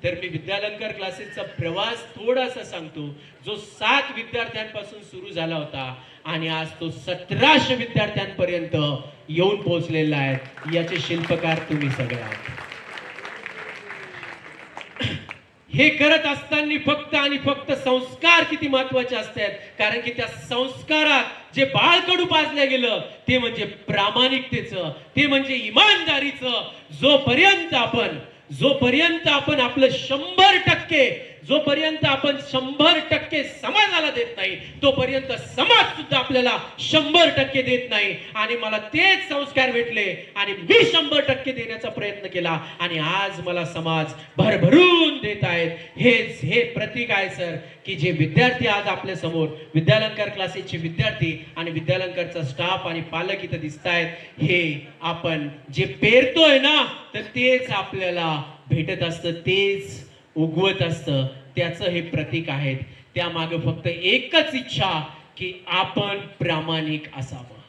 तर मी विद्यालंकार क्लासेसचा प्रवास थोडासा सांगतो, जो 7 विद्यार्थ्यांपासून सुरू झाला होता आणि आज तो 1700 विद्यार्थ्यांपर्यंत येऊन पोहोचलेला आहे. याचे शिल्पकार तुम्ही सगळे आहात. हे करत असताना फक्त आणि फक्त संस्कार किती महत्वाचे असतात, कारण की त्या संस्कारात जे बाळकडू पाजलं गेलं ते म्हणजे प्रामाणिकतेचं, ते म्हणजे इमानदारीचं. जोपर्यंत आपण आपलं 100% जोपर्यंत आपण 100% समाजाला देत नाही, तोपर्यंत समाज सुद्धा आपल्याला 100% देत नाही. आणि मला तेच संस्कार भेटले आणि मी 100% देण्याचा प्रयत्न केला आणि आज मला समाज भरभरून देत आहेत. हे प्रतीक आहे सर, की जे विद्यार्थी आज आपल्या समोर विद्यालंकार क्लासेसचे विद्यार्थी आणि विद्यालंकारचा स्टाफ आणि पालक इथं दिसत आहेत, हे आपण जे पेरतोय ना, तर तेच आपल्याला भेटत असतं, तेच उगवत असतं. त्याचं हे प्रतीक आहेत. त्यामागे फक्त एकच इच्छा, की आपण प्रामाणिक असावं.